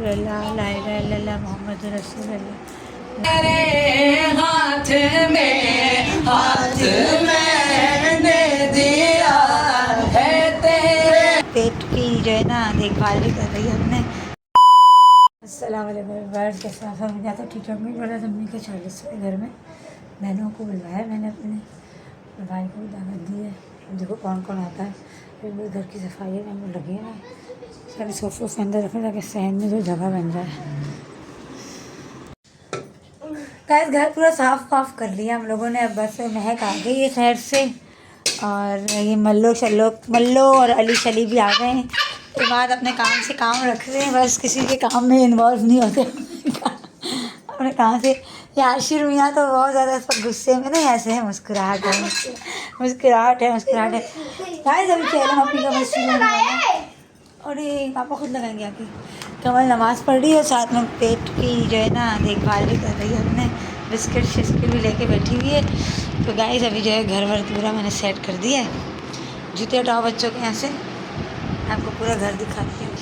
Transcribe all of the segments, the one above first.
रसूलुल्लाह ला इलाहा इल्लल्लाह मुहम्मद रसूलुल्लाह। तेरे हाथ मैंने दिया है तेरे। पेट की जो है ना देखभाल भी कर रही है हमने। अस्सलाम वालेकुम वर्ड के साथ मुझे तो ठीक है। मम्मी बोला मम्मी के 40 घर में बहनों को बुलवाया मैंने, अपने भाई को दावत दी है। देखो कौन कौन आता है। फिर वो घर की सफाई है वो लगी है, सारे सोफे के अंदर रखने ताकि सहन में जो जगह बन जाए। गाइस घर पूरा साफ वाफ कर लिया हम लोगों ने। अब बस महक आ गई है खैर से, और ये मल्लो और अली शली भी आ गए हैं। तो बाद अपने काम से काम रख रहे हैं, बस किसी के काम में इन्वॉल्व नहीं होते अपने काम से। ये आशिर मियाँ तो बहुत ज़्यादा इस पर गुस्से में नहीं, ऐसे है मुस्कुराहट है मुस्कुराहट है। गाइस अभी चैनल अपनी का बस शुरू होने वाला है। और ये पापा खुद लगाएंगे आके। कमल नमाज़ पढ़ रही है, साथ में पेट की जो है ना देखभाल भी कर रही है हमने। बिस्किट शिस्किट भी लेके बैठी हुई है। तो गाइस अभी जो है घर वर पूरा मैंने सेट कर दिया है। जूते हटाओ बच्चों के यहाँ से, आपको पूरा घर दिखाती हूँ।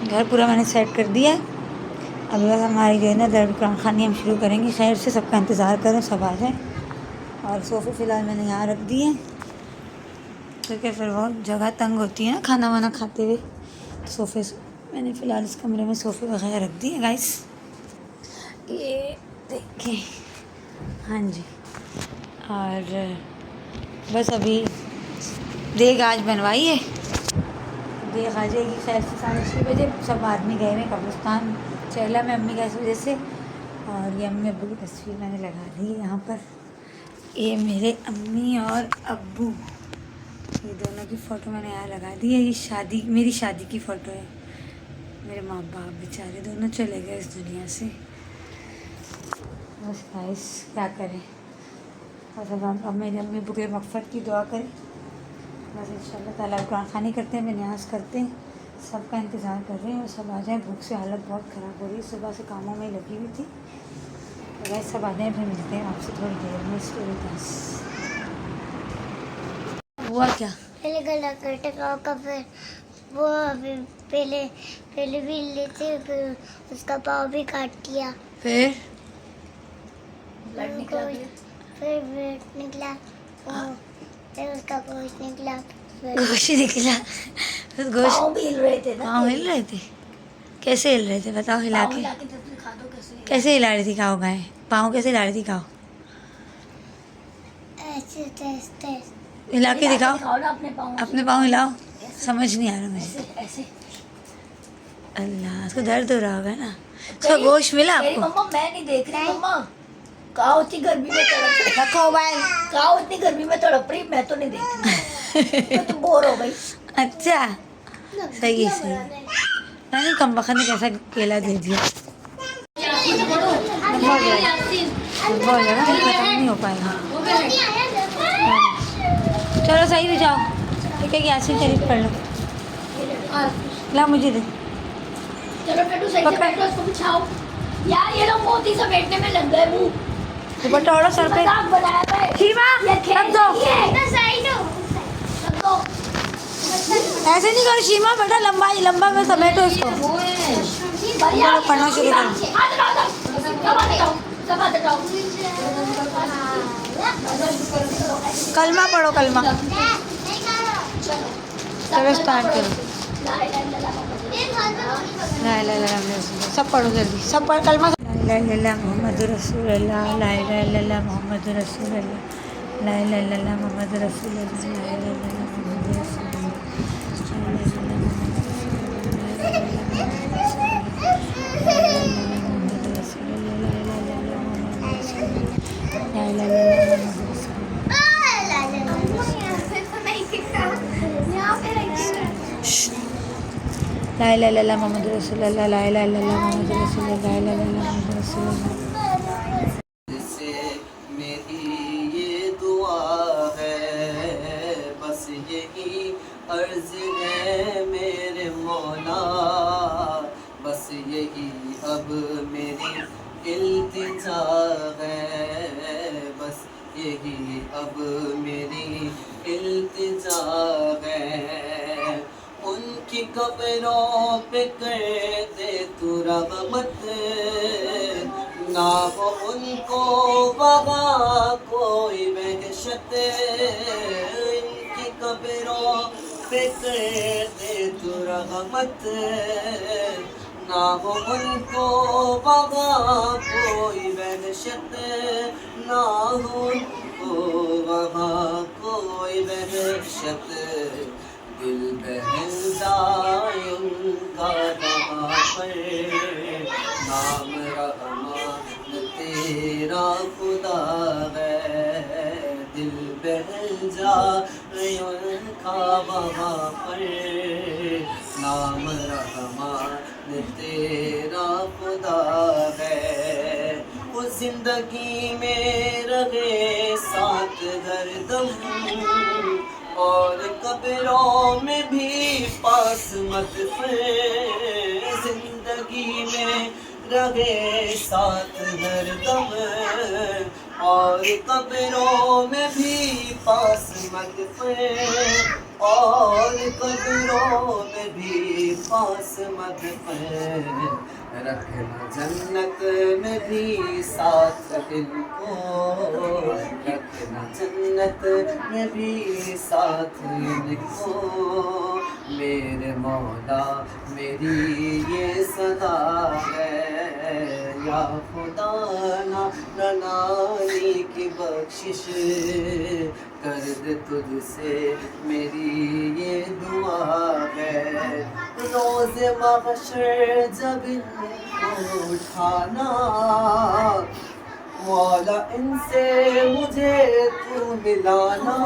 घर पूरा मैंने सेट कर दिया है। अभी बस हमारी जो है ना दरबार कुरान खानी हम शुरू करेंगे। खैर से सबका इंतज़ार करें, सब आ जाएँ। और सोफ़े फ़िलहाल मैंने यहाँ रख दिए क्योंकि फिर बहुत जगह तंग होती है ना खाना वाना खाते हुए। सोफ़े मैंने फ़िलहाल इस कमरे में सोफ़े वगैरह रख दिए गाइस। ये देखिए, हाँ जी। और बस अभी देग आज बनवाई है, देग आ जाएगी खैर से 6:30 बजे। सब आदमी गए हुए कब्रिस्तान चेला में अम्मी गैस वजह से। और ये अम्मी अब्बू की तस्वीर मैंने लगा दी है यहाँ पर। ये मेरे अम्मी और अब्बू, ये दोनों की फ़ोटो मैंने यहाँ लगा दी है। ये मेरी शादी की फ़ोटो है। मेरे माँ बाप बेचारे दोनों चले गए इस दुनिया से। बस गाइस क्या करें, बस अब मेरे अम्मी अब्बू के मग़फ़िरत की दुआ करें। बस इंशाल्लाह ताला कुरान खानी करते हैं, न्याज़ करते हैं। सबका इंतज़ार कर रहे हैं और सब आ जाएँ। भूख से हालत बहुत ख़राब हो रही है, सुबह से कामों में लगी हुई थी। तो वैसे सब आ जाएँ, फिर मिलते हैं आपसे थोड़ी देर में। स्टोरी पास हुआ क्या? पहले गला कटा का, फिर वो अभी पहले भी लेते, फिर उसका पाँव भी काट दिया। फिर ब्लड निकला, फिर ब्लड निकला, फिर उसका गोश्त निकला, गोश्त निकला। फिर गोश्त पाँव भी हिल रहे थे ना। पाँव हिल रहे थे? कैसे हिल रहे थे बताओ, हिला के कैसे हिला रही थी? खाओ गाय पाँव कैसे हिला रही थी? खाओ ऐसे हिला के दिखाओ, अपने अपने पाँव हिलाओ। समझ नहीं आ रहा मुझे। ऐसे। अल्लाह, उसको दर्द हो रहा होगा ना। उसका गोश्त मिला आपको? मम्मा मैं नहीं देख रही मम्मा, कहा होती गर्मी में तड़प रही, रखो मोबाइल। कहा उतनी गर्मी में तड़प रही, मैं तो नहीं देख रही, मैं तो बोर हो गई। अच्छा सही है सही है। नहीं कम वक्त ने कैसा केला दे दिया। बहुत ज़्यादा खत्म नहीं हो पाएगा। चलो सही से जाओ, ठीक है। यासीन शरीफ पढ़ लो। ला मुझे दे। चलो टट्टू सही से बैठो, इसको बिछाओ। यार ये लोग मोती से बैठने में लग गए मुंह। दुपट्टा ओढ़ो सर पे। मजाक बनाया है। शीमा ये खेल रख दो। नहीं है। रख दो। ऐसे नहीं करो शीमा, बेटा लंबा में समेटो इसको। बढ़िया। पढ़ना शुरू करो। हाथ हटाओ, सब हाथ हटाओ। कलमा पढ़ो, कलमा। चलो स्टार्ट करो। ला इलाहा इल्लल्लाह, सब पढ़ो जल्दी, सब पढ़ कलमा। ला इलाहा इल्लल्लाह मुहम्मद रसूलुल्लाह, ला इलाहा इल्लल्लाह मुहम्मद रसूलुल्लाह, ला इलाहा इल्लल्लाह मुहम्मद रसूलुल्लाह, ला इलाहा इल्लल्लाह मुहम्मद रसूलुल्लाह, ला इलाहा इल्लल्लाह। ला इलाहा इल्लल्लाह मुहम्मद रसूलुल्लाह, ला इलाहा इल्लल्लाह मुहम्मद रसूलुल्लाह, ला इलाहा इल्लल्लाह मुहम्मद रसूलुल्लाह। से मेरी ये दुआ है, बस यही अर्ज है मेरे मौला, बस यही अब मेरी इल्तिजा है, बस यही अब मेरी इल्तिजा है। उन इनकी कब्रों पे कर दे तू रहमत, ना हो उनको वहाँ कोई वहशत, इनकी कब्रों पे कर दे तू रहमत, ना हो उनको वहाँ कोई वहशत, ना हो उनको वहाँ कोई वहशत, दिल बहल जाए उनका वहाँ पर, नाम रहमान तेरा खुदा है, दिल बहल जाए उनका वहाँ पर, नाम रहमान तेरा खुदा है। वो जिंदगी में रहे साथ हरदम, और कब्रों में भी पास मत फिर, जिंदगी में रहे साथ हरदम, और कब्रों में भी पास मत फिर, और कब्रों में भी पास मत फिर, रखना जन्नत में भी साथ इनको, रखना जन्नत में भी साथ इनको, मेरे मौला मेरी ये सदा है, या खुदा ना नानी की बख्शिश कर दे तुझसे मेरी ये दुआ है, रोज़ महशर जब इनको उठाना, मौला इनसे मुझे तू मिलाना,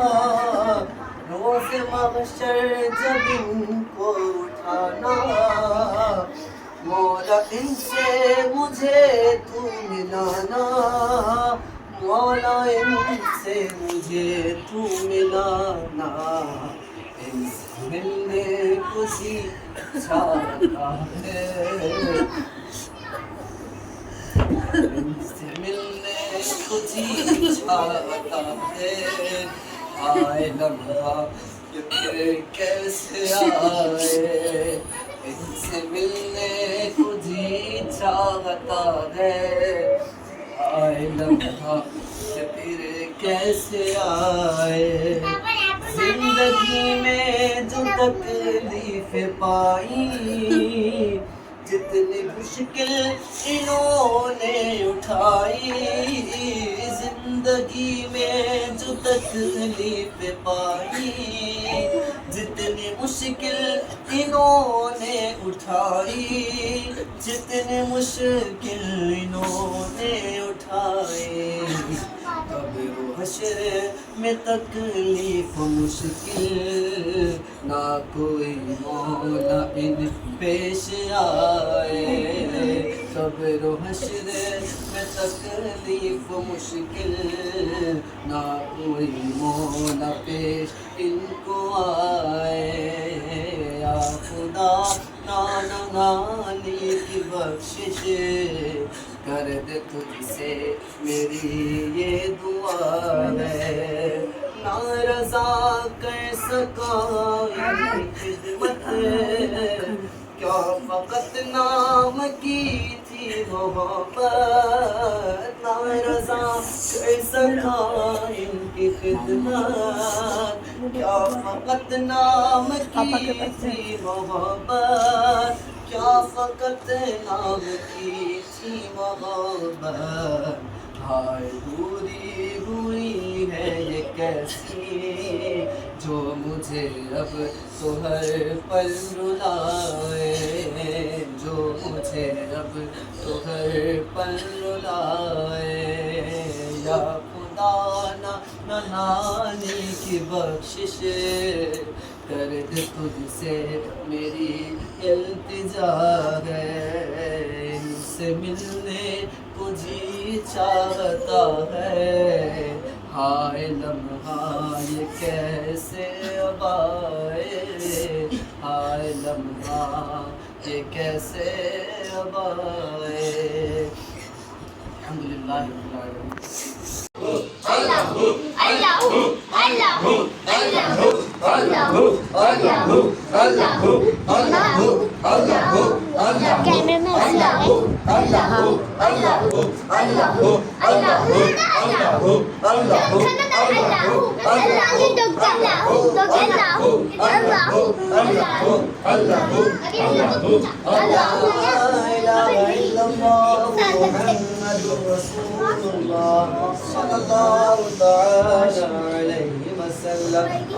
रोज़ महशर जब इनको उठाना, मौला इनसे मुझे तू मिलाना, मौला इनसे मुझे तू मिलाना, इनसे मिलने को जी चाहता है, इनसे मिलने को जी चाहता है, आए लम्हा ये फिर कैसे आए, इनसे मिलने को जी चाहता है, आए लम्हा ये फिर कैसे आए, जिंदगी में जो तकलीफ पाई, जितनी मुश्किल इन्होंने उठाई, जिंदगी में जो तकलीफ पाई, जितनी मुश्किल इन्होंने उठाई, जितनी मुश्किल इन्होंने उठाई, कब्र हश्र में तकलीफ मुश्किल ना कोई मौला इन पेश आए, कब्र हश्र में तकलीफ मुश्किल ना कोई मौला पेश इनको आए, या खुदा नाना नानी की बख्शिश कर दे तुझसे मेरी ये दुआ है, ना रज़ा कर सका इनकी खिदमत, क्या फ़कत नाम की थी मोहब्बत, ना रज़ा कर सका इनकी खिदमत, क्या फ़कत नाम की थी मोहब्बत, क्या फ़कत नाम की थी मोहब्बत, हाय दूरी हुई है ये कैसी, जो मुझे अब तो हर पल रुलाए, जो मुझे अब तो हर पल रुलाए, या खुदा ना नानी की बख्शिश कर दे तुझसे मेरी इल्तिजा है, इनसे मिलने को जी चाहता है, हाय लम्हा ये कैसे अब आए, हाय लम्हा ये कैसे अब आए। अल्हम्दुलिल्लाह Allahu, Allahu, Allahu, Allahu, Allahu, Allahu, Allahu, कैमरे में ऐसे आ रहे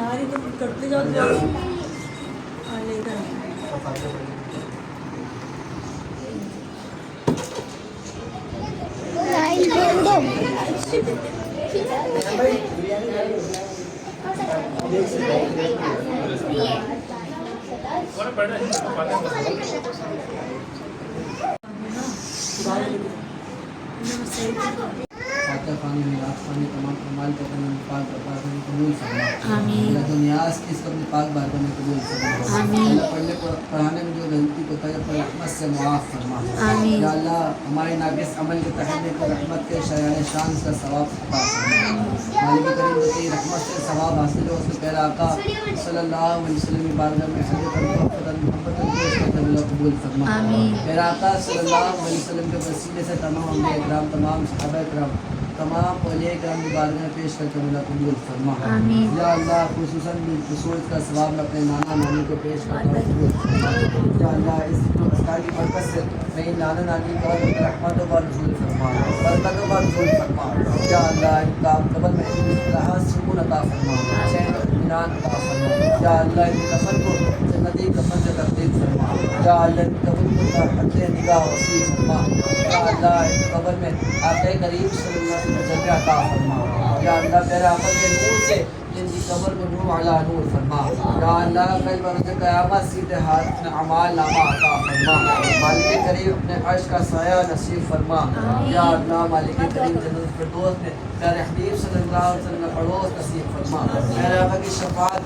नारी तो करते जाओ फातह खानी मिलाद खानी तमाम कमाल का अपने पाक बारगाह में कबूल फरमा आमीन। अल्लाह दुनियास की इसको अपनी पाक बारगाह में कबूल फरमा आमीन। अल्लाह पढ़ाने में जो गलती को तय पर रहमत से मुआफ़ फरमा आमीन। या अल्लाह हमारे नाक़िस अमल के तहरीर को रहमत के शयान शान का सवाब अता फरमा मालिक करीम को तेरी रहमत से सवाब हासिल हो उसके प्यारे आका सल्लल्लाहु अलैहि वसल्लम की बारगाह में हज़रत मोहम्मद को कबूल फरमा आमीन। प्यारे आका सल्लल्लाहु अलैहि वसल्लम के वसीले से तमाम अंबिया इकराम तमाम सहाबा इकराम तमाम औलिया इकराम की बारगाह में पेश करके मुझे कबूल फरमा आमीन। या अल्लाह खुसूसन बिलखुसूस का सवाब में अपने नाना नानी को पेश करके कबूल फरमा या अल्लाह इस अस्कार की बरकत से मेरी नाना नानी का रहमतों का नज़ूल फरमा बरकतों का नज़ूल फरमा या अल्लाह इनका कब्र में राहत सुकून अता फरमा चैन इत्मीनान अता फरमा या अल्लाह इनके कफन को जन्नती कफन से तब्दील फरमा या अल्लाह इनके कब्र को हद निगाह वसी फरमा या अल्लाह इनके कब्र में आक़ा करीम सल्लल्लाहु अलैहि वसल्लम अता फरमा या अल्लाह तेरे आक़ा के नूर से जिनकी कब्र को नूर अला नूर फरमा या अल्लाह कल बरोज़ क़यामत सीधे हाथ में अमाल नामा अता फरमा मालिक करीम अपने अर्श का साया नसीब फरमा या अल्लाह मालिक करीम जन्नत फिरदौस में प्यारे हबीब सल्लल्लाहु अलैहि वसल्लम का पड़ोस नसीब फरमा मेरे आक़ा की शफ़ाअत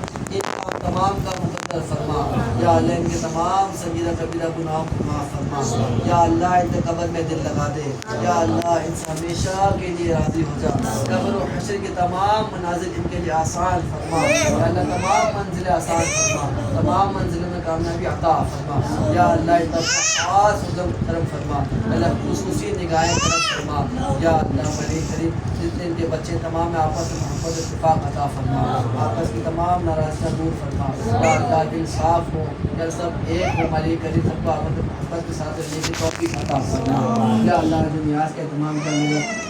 तमाम का मुक़द्दर फरमा या अल्लाह इनके तमाम सगीरा कबीरा गुनाहों को माफ़ फरमा या अल्लाह इनके कब्र में दिल लगा दे या अल्लाह इनसे हमेशा के लिए राज़ी हो जा कब्र और हश्र के तमाम मनाजिल इनके लिए आसान फरमा या अल्लाह तमाम मंजिलें आसान फरमा तमाम मंजिलों में कामयाबी अता फरमा या अल्लाह इनका खास उज़्म करम फरमा अल्लाह खुसूसी निगाहें करम फरमा या अल्लाह मलिक करीम जितने इनके बच्चे तमाम में आपस में मोहब्बत इत्तेफाक अता फरमा आपस की तमाम नाराज़गियाँ दूर फरमा या अल्लाह दिल साफ हो या सब एक हो मालिक करीम सबको आपस में मोहब्बत के साथ रहने की तौफीक अता फरमा या अल्लाह दुनिया के तमाम का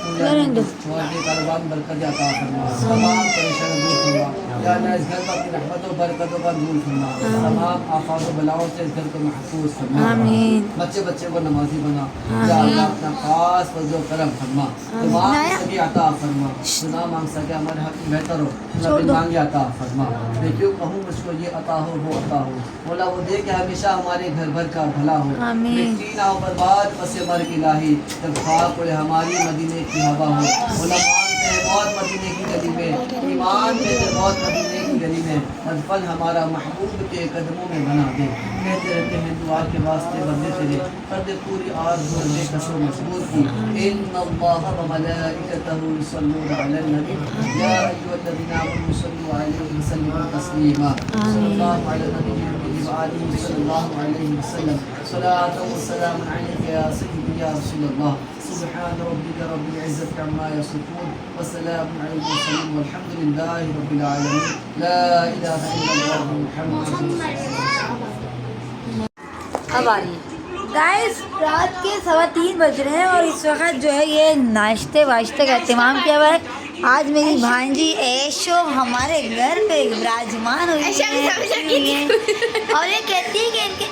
के कारोबार में बरकत अता फरमा तमाम परेशानी दूर फरमा या अल्लाह इस घर पर अपनी रहमतों बरकतों का दूर फरमा तमाम आफात व बलाओं से इस घर को महफूज फरमा आमीन। बच्चे बच्चे को नमाजी बना या अल्लाह अपना खास फजल करम फरमा तमाम सभी अता फरमा सुना मांग सके हमारे हक में बेहतर हो नबी मांगे अता फरमा मैं क्यों कहूँ मुझको ये अता हो वो अता हो बोला वो दे के हमेशा हमारे घर भर का भला हो आमीन। मिट्टी ना हो बर्बाद बसे मर इलाही जब खाक उड़े हमारी मदीने की हवा हो बोला मानते हैं मौत मदीने की गली में ईमान देते मौत मदीने की गली में मदफन हमारा महबूब के कदमों में बना दे कहते रहते हैं दुआ के वास्ते बंदे तेरे कर दे पूरी आस बंदे कसो मजबूर की इन्नल्लाह व मलाइकतहु युसल्लूना अलन नबी या अय्युहल्लज़ीना आमनू सल्लू अलैहि व सल्लिमू तस्लीमा सल्लल्लाहु अलैहि व आलिहि सल्लल्लाहु अलैहि वसल्लम सलातो व सलाम अलैका या सय्यदी या रसूलल्लाह सुब्हान रब्बिका रब्बिल इज़्ज़ति अम्मा यसिफून व सलामुन अलल मुरसलीन वल्हम्दुलिल्लाहि रब्बिल आलमीन ला इलाहा इल्लल्लाह मुहम्मदुर रसूलुल्लाह। अब आ रही है गाइस, रात के 3:15 बज रहे हैं और इस वक्त जो है ये नाश्ते वाश्ते का एहतमाम किया हुआ है। आज मेरी भांजी ऐशो हमारे घर पे विराजमान हुई है और ये कहती है कि इनके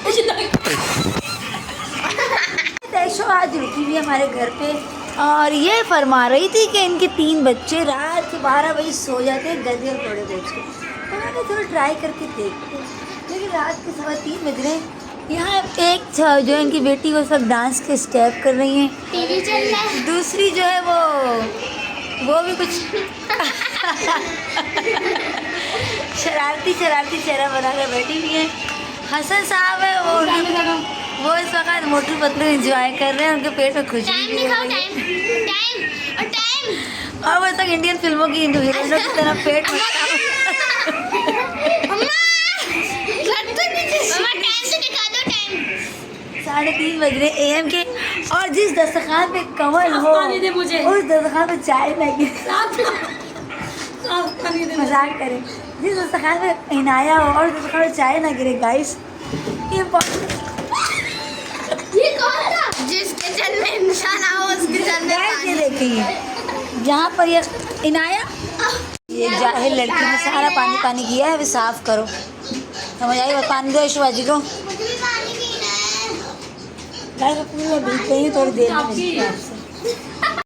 ऐशो आज रुकी हुई है हमारे घर पे और ये फरमा रही थी कि इनके 3 बच्चे रात के 12 बजे सो जाते हैं गद्दे और घोड़े बेच के। मैंने थोड़ा ट्राई करके देखते हैं। लेकिन रात के 3:15 बज रहे हैं। यहाँ एक जो है इनकी बेटी वो सब डांस के स्टेप कर रही हैं। टीवी चल रहा है। दूसरी जो है वो भी कुछ शरारती चेहरा बनाकर बैठी हुई है। हसन साहब है वो इस वक्त मोटू पतलू एंजॉय कर रहे हैं। उनके पेट में खुशी टाइम भी हो दिखाओ, रही है। टाइम और वो तक इंडियन फिल्मों की हीरोइनों की तरह पेट में टाइम से दिखा दो टाइम। 3:30 बज रहे AM के। और जिस दस्तरखान पे कमल हो उस दस्तरखान पे चाय ना गिरे। मजाक करें। जिस दस्तरखान पे इनाया हो और दस्तरखान पे चाय ना गिरे गाइस, ये कौन था? जिस किचन में इंसान आओ उस किचन में गाइस ये देखिए यहाँ पर ये इनाया, ये जाहिल लड़की ने सारा पानी किया है। अभी साफ करो। समझ आई? और पानी दो शिवाजी को। मुझे भी पानी पीना है। गाइस पूरी मैं बीत गई हूँ, थोड़ी देर में मिलती हूँ आपसे।